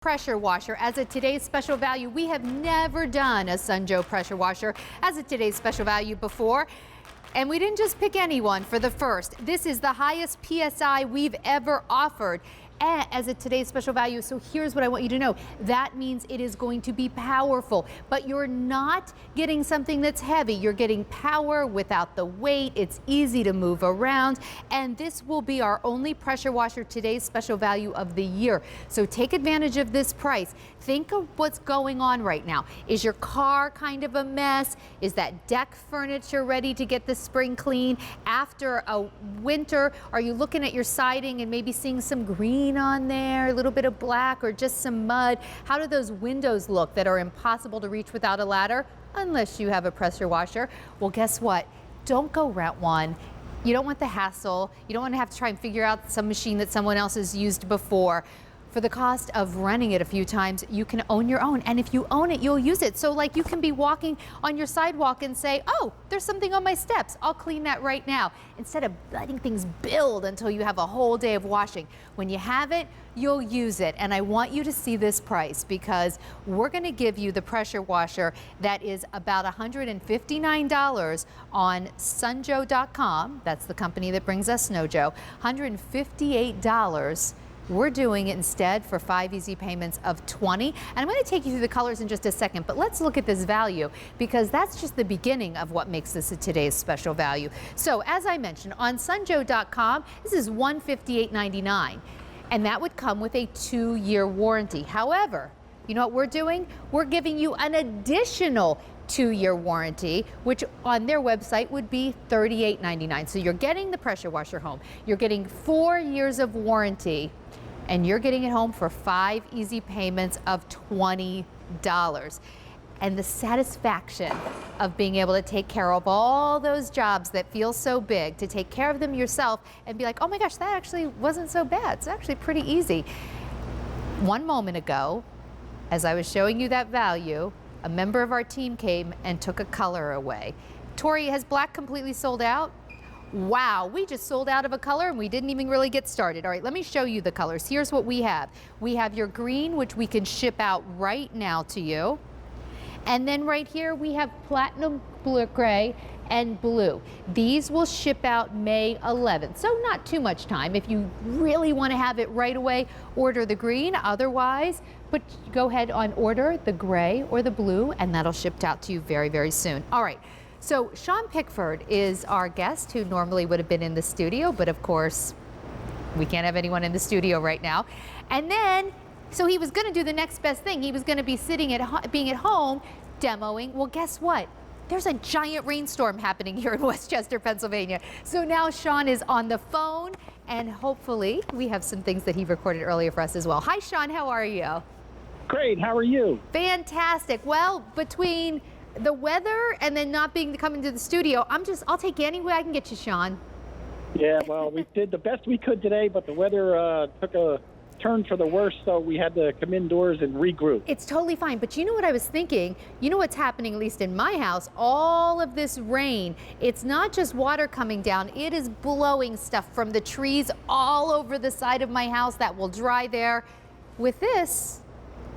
Pressure washer as a today's special value. We have never done a Sunjoe pressure washer as a today's special value before. And we didn't just pick anyone for the first. This is the highest PSI we've ever offered as a today's special value. So here's what I want you to know. That means it is going to be powerful, but you're not getting something that's heavy. You're getting power without the weight. It's easy to move around. And this will be our only pressure washer today's special value of the year. So take advantage of this price. Think of what's going on right now. Is your car kind of a mess? Is that deck furniture ready to get the spring clean? After a winter, are you looking at your siding and maybe seeing some green on there, a little bit of black or just some mud? How do those windows look that are impossible to reach without a ladder? Unless you have a pressure washer. Well, guess what? Don't go rent one. You don't want the hassle. You don't want to have to try and figure out some machine that someone else has used before. For the cost of renting it a few times, you can own your own. And if you own it, you'll use it. So like you can be walking on your sidewalk and say, oh, there's something on my steps. I'll clean that right now. Instead of letting things build until you have a whole day of washing. When you have it, you'll use it. And I want you to see this price because we're gonna give you the pressure washer that is about $159 on sunjoe.com. That's the company that brings us Snow Joe. $158. We're doing it instead for 5 easy payments of $20. And I'm going to take you through the colors in just a second, but let's look at this value because that's just the beginning of what makes this a today's special value. So as I mentioned, on sunjoe.com, this is $158.99, and that would come with a 2-year warranty. However, you know what we're doing? We're giving you an additional 2-year warranty, which on their website would be $38.99. So you're getting the pressure washer home. You're getting 4 years of warranty, and you're getting it home for 5 easy payments of $20. And the satisfaction of being able to take care of all those jobs that feel so big, to take care of them yourself and be like, oh my gosh, that actually wasn't so bad. It's actually pretty easy. One moment ago, as I was showing you that value, a member of our team came and took a color away. Tori, has black completely sold out? Wow, we just sold out of a color and we didn't even really get started. All right, let me show you the colors. Here's what we have. We have your green, which we can ship out right now to you. And then right here we have platinum blue, gray, and blue. These will ship out May 11th, so not too much time. If you really want to have it right away, order the green. Otherwise, go ahead on order the gray or the blue, and that'll ship out to you very, very soon. All right, so Sean Pickford is our guest who normally would have been in the studio, but of course, we can't have anyone in the studio right now. And then, so he was going to do the next best thing. He was going to be being at home demoing. Well, guess what? There's a giant rainstorm happening here in Westchester, Pennsylvania. So now Sean is on the phone, and hopefully we have some things that he recorded earlier for us as well. Hi, Sean. How are you? Great. How are you? Fantastic. Well, between the weather and then not being coming to the studio, I'll take you any way I can get you, Sean. Yeah, well, we did the best we could today, but the weather took a turn for the worse, so we had to come indoors and regroup. It's totally fine, but you know what I was thinking? You know what's happening, at least in my house? All of this rain, it's not just water coming down, it is blowing stuff from the trees all over the side of my house that will dry there. With this,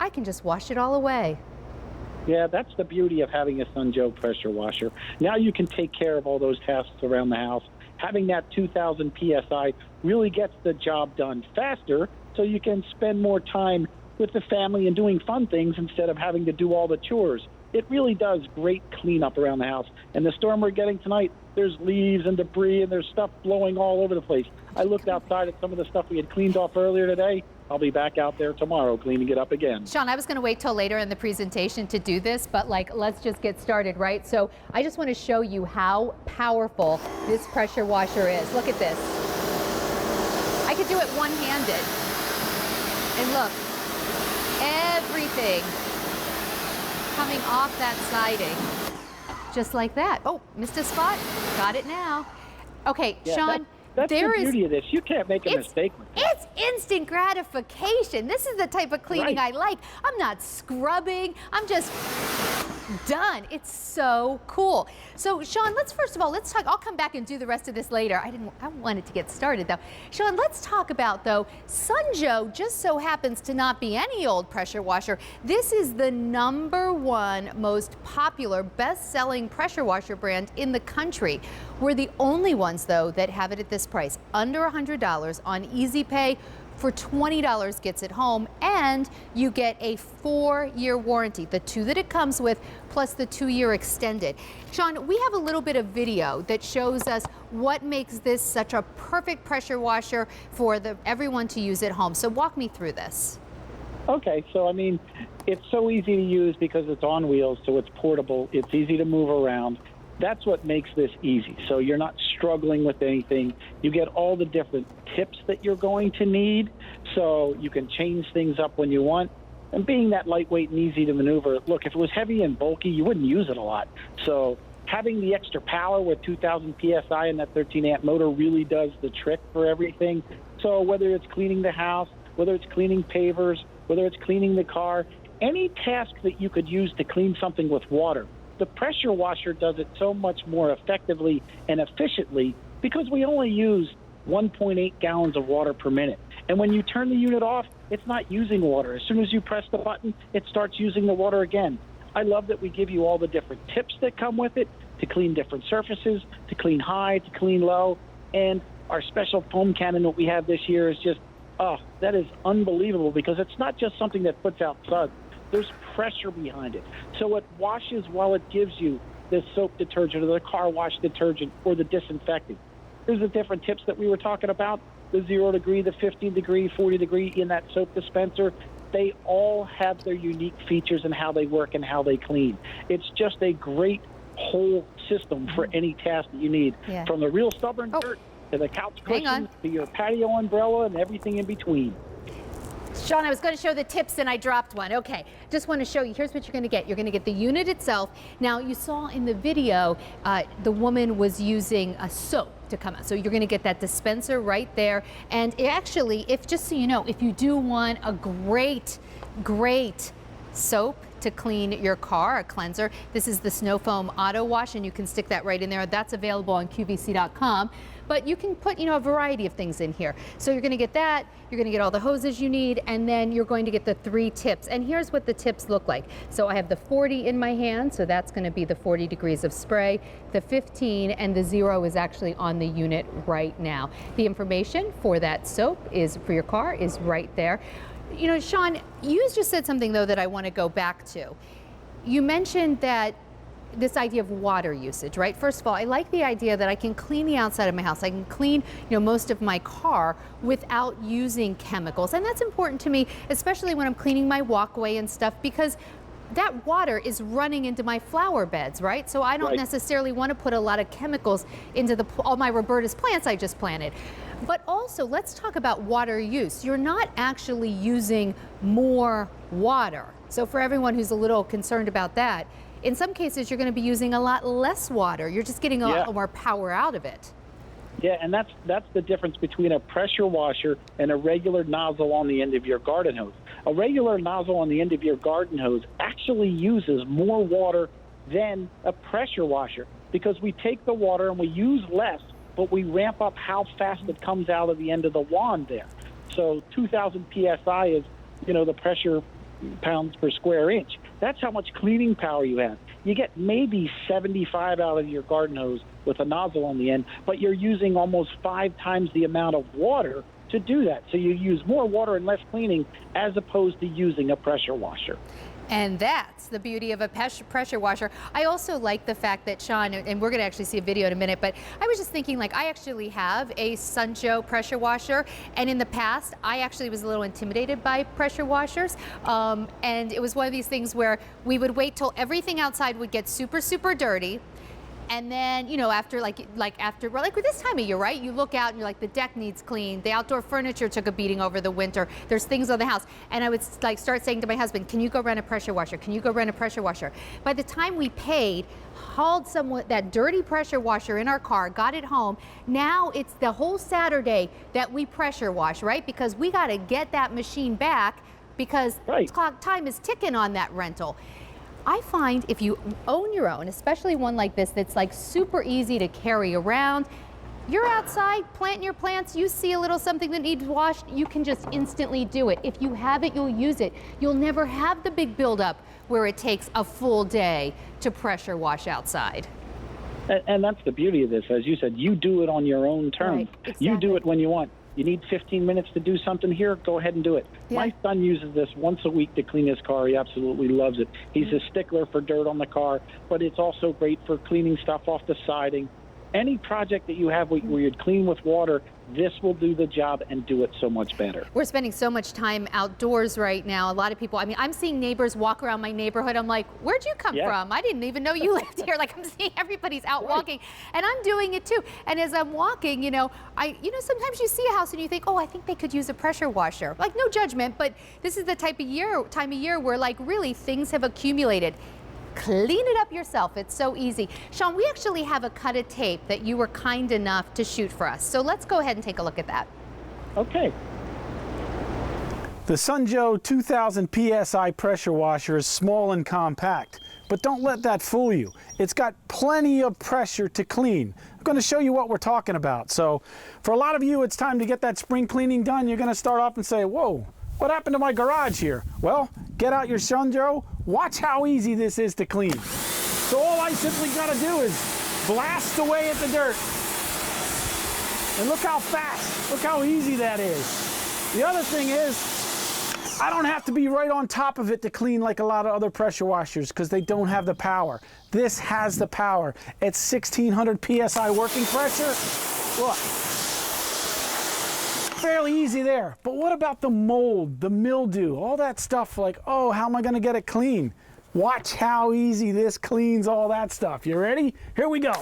I can just wash it all away. Yeah, that's the beauty of having a Sunjoe pressure washer. Now you can take care of all those tasks around the house. Having that 2,000 PSI really gets the job done faster, so you can spend more time with the family and doing fun things instead of having to do all the chores. It really does great cleanup around the house. And the storm we're getting tonight, there's leaves and debris and there's stuff blowing all over the place. I looked outside at some of the stuff we had cleaned off earlier today. I'll be back out there tomorrow cleaning it up again. Sean, I was going to wait till later in the presentation to do this, but let's just get started, right? So I just want to show you how powerful this pressure washer is. Look at this. I could do it one-handed. And look, everything coming off that siding, just like that. Oh, missed a spot. Got it now. Okay, yeah, Sean. That's the beauty of this. You can't make a mistake with it. It's instant gratification. This is the type of cleaning I like. I'm not scrubbing. I'm just Done. It's so cool. So Sean, first of all, let's talk. I'll come back and do the rest of this later. I wanted to get started though. Sean, let's talk about though, Sunjoe just so happens to not be any old pressure washer. This is the #1 most popular, best-selling pressure washer brand in the country. We're the only ones though that have it at this price, under $100 on Easy Pay. For $20 gets it home, and you get a 4-year warranty, the 2 that it comes with, plus the 2-year extended. Sean, we have a little bit of video that shows us what makes this such a perfect pressure washer for everyone to use at home. So walk me through this. Okay, so I mean, it's so easy to use because it's on wheels, so it's portable, it's easy to move around. That's what makes this easy. So you're not struggling with anything. You get all the different tips that you're going to need, so you can change things up when you want. And being that lightweight and easy to maneuver, look, if it was heavy and bulky, you wouldn't use it a lot. So having the extra power with 2,000 PSI and that 13-amp motor really does the trick for everything. So whether it's cleaning the house, whether it's cleaning pavers, whether it's cleaning the car, any task that you could use to clean something with water, the pressure washer does it so much more effectively and efficiently because we only use 1.8 gallons of water per minute. And when you turn the unit off, it's not using water. As soon as you press the button, it starts using the water again. I love that we give you all the different tips that come with it to clean different surfaces, to clean high, to clean low. And our special foam cannon that we have this year is just, oh, that is unbelievable because it's not just something that puts out suds. There's pressure behind it. So it washes while it gives you the soap detergent or the car wash detergent or the disinfectant. There's the different tips that we were talking about, the 0 degree, the 15 degree, 40 degree in that soap dispenser. They all have their unique features and how they work and how they clean. It's just a great whole system for any task that you need, from the real stubborn dirt to the couch cushions to your patio umbrella and everything in between. Sean, I was going to show the tips and I dropped one. Okay, just want to show you. Here's what you're going to get. You're going to get the unit itself. Now, you saw in the video, the woman was using a soap to come out. So you're going to get that dispenser right there. And actually, just so you know, if you do want a great soap to clean your car, a cleanser, this is the Snow Foam Auto Wash, and you can stick that right in there. That's available on QVC.com. But you can put, a variety of things in here. So you're going to get that, you're going to get all the hoses you need, and then you're going to get the 3 tips. And here's what the tips look like. So I have the 40 in my hand, so that's going to be the 40 degrees of spray. The 15 and the 0 is actually on the unit right now. The information for that soap for your car is right there. Sean, you just said something though that I want to go back to. You mentioned that this idea of water usage, right? First of all, I like the idea that I can clean the outside of my house. I can clean, most of my car without using chemicals. And that's important to me, especially when I'm cleaning my walkway and stuff, because that water is running into my flower beds, right? So I don't necessarily want to put a lot of chemicals into all my Roberta's plants I just planted. But also, let's talk about water use. You're not actually using more water. So for everyone who's a little concerned about that, in some cases, you're going to be using a lot less water. You're just getting a lot more power out of it. Yeah, and that's the difference between a pressure washer and a regular nozzle on the end of your garden hose. A regular nozzle on the end of your garden hose actually uses more water than a pressure washer because we take the water and we use less, but we ramp up how fast it comes out of the end of the wand there. So 2,000 PSI is, the pressure pounds per square inch. That's how much cleaning power you have. You get maybe 75 out of your garden hose with a nozzle on the end, but you're using almost 5 times the amount of water to do that. So you use more water and less cleaning as opposed to using a pressure washer. And that's the beauty of a pressure washer. I also like the fact that, Sean, and we're going to actually see a video in a minute, but I was just thinking, I actually have a Sunjoe pressure washer, and in the past, I actually was a little intimidated by pressure washers, and it was one of these things where we would wait till everything outside would get super, super dirty. And then, after after this time of year, right? You look out and you're like, the deck needs cleaned. The outdoor furniture took a beating over the winter. There's things on the house. And I would start saying to my husband, can you go rent a pressure washer? Can you go rent a pressure washer? By the time we paid, hauled that dirty pressure washer in our car, got it home. Now it's the whole Saturday that we pressure wash, right? Because we got to get that machine back because time is ticking on that rental. I find if you own your own, especially one like this that's like super easy to carry around, you're outside planting your plants, you see a little something that needs washed, you can just instantly do it. If you have it, you'll use it. You'll never have the big buildup where it takes a full day to pressure wash outside. And that's the beauty of this. As you said, you do it on your own terms. Right, exactly. You do it when you want. You need 15 minutes to do something here, go ahead and do it. Yeah. My son uses this once a week to clean his car. He absolutely loves it. He's a stickler for dirt on the car, but it's also great for cleaning stuff off the siding. Any project that you have where you're clean with water, this will do the job and do it so much better. We're spending so much time outdoors right now. A lot of people, I mean, I'm seeing neighbors walk around my neighborhood. I'm like, where'd you come from? I didn't even know you lived here. Like, I'm seeing everybody's out walking, and I'm doing it too. And as I'm walking, sometimes you see a house and you think, oh, I think they could use a pressure washer. Like, no judgment, but this is the time of year where like really things have accumulated. Clean it up yourself. It's so easy. Sean, we actually have a cut of tape that you were kind enough to shoot for us. So let's go ahead and take a look at that. Okay. The Sunjoe 2000 PSI pressure washer is small and compact, but don't let that fool you. It's got plenty of pressure to clean. I'm going to show you what we're talking about. So for a lot of you, it's time to get that spring cleaning done. You're going to start off and say, whoa, what happened to my garage here? Well, get out your Sunjoe. Watch how easy this is to clean. So all I simply got to do is blast away at the dirt. And look how fast, look how easy that is. The other thing is, I don't have to be right on top of it to clean like a lot of other pressure washers because they don't have the power. This has the power. It's 1600 PSI working pressure. Look. Fairly easy there, but what about the mold, the mildew, all that stuff like, oh, how am I gonna get it clean? Watch how easy this cleans all that stuff. You ready? Here we go.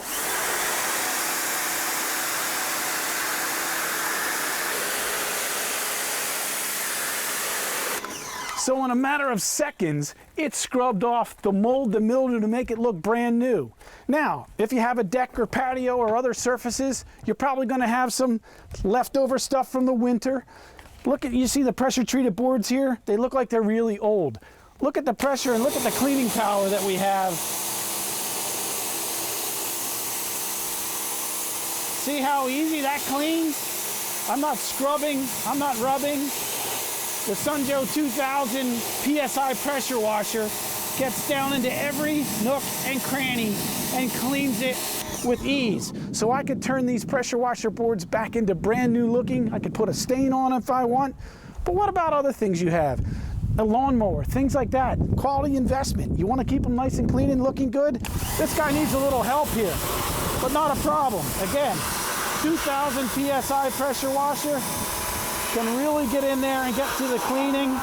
So in a matter of seconds, it scrubbed off the mold, the mildew to make it look brand new. Now, if you have a deck or patio or other surfaces, you're probably gonna have some leftover stuff from the winter. You see the pressure treated boards here? They look like they're really old. Look at the pressure and look at the cleaning power that we have. See how easy that cleans? I'm not scrubbing, I'm not rubbing. The Sunjoe 2000 PSI pressure washer gets down into every nook and cranny and cleans it with ease. So I could turn these pressure washer boards back into brand new looking. I could put a stain on if I want. But what about other things you have? A lawnmower, things like that. Quality investment. You want to keep them nice and clean and looking good? This guy needs a little help here, but not a problem. Again, 2000 PSI pressure washer. Can really get in there and get to the cleaning.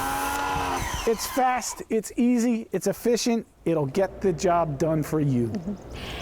It's fast, it's easy, it's efficient. It'll get the job done for you.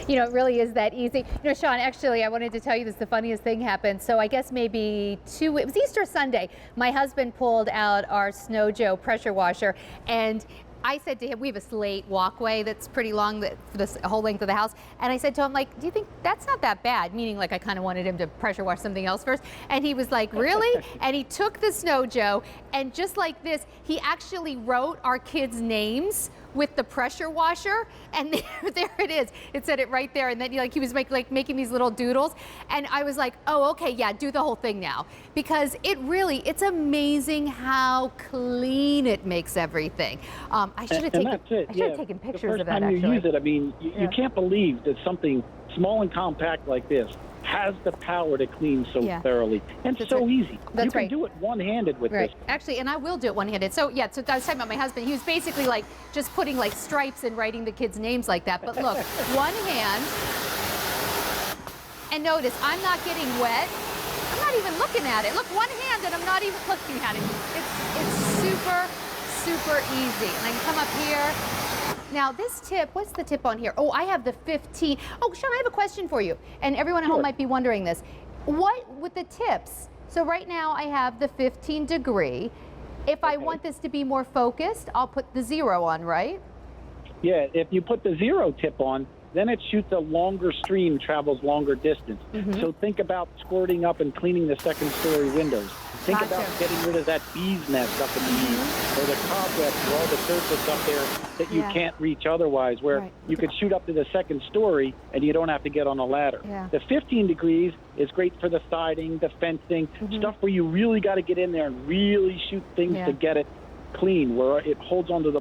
You know, it really is that easy. You know, Sean, actually, I wanted to tell you this, the funniest thing happened. So I guess maybe it was Easter Sunday. My husband pulled out our Sunjoe pressure washer, and I said to him, we have a slate walkway that's pretty long for the whole length of the house. And I said to him, like, do you think that's not that bad? Meaning, like, I kind of wanted him to pressure wash something else first. And he was like, really? And he took the Sunjoe, and just like this, he actually wrote our kids' names with the pressure washer, and there it is. It said it right there, and then he was making these little doodles, and I was like, oh, okay, yeah, do the whole thing now, because it's amazing how clean it makes everything. I should have taken pictures of that. The first time actually. You use it, I mean, you can't believe that something small and compact like this has the power to clean so thoroughly, and That's so right. easy. That's you can right. do it one-handed with this. Actually, and I will do it one-handed. So yeah, so I was talking about my husband. He was basically like just putting like stripes and writing the kids' names like that. But look, one hand, and notice I'm not getting wet. I'm not even looking at it. Look, one hand, and I'm not even looking at it. It's super, super easy. And I can come up here. Now this tip, what's the tip on here? Oh, I have the 15. Oh, Sean, I have a question for you. And everyone at home might be wondering this. What with the tips? So right now I have the 15 degree. If I want this to be more focused, I'll put the 0 on, right? Yeah, if you put the 0 tip on, then it shoots a longer stream, travels longer distance. So think about squirting up and cleaning the second story windows. Think Gotcha. about getting rid of that bee's nest up in the eaves, or the cobwebs or all the surface up there that you Yeah. can't reach otherwise, where Right. you could shoot up to the second story and you don't have to get on a ladder. Yeah. The 15 degrees is great for the siding, the fencing, stuff where you really got to get in there and really shoot things Yeah. to get it clean, where it holds onto the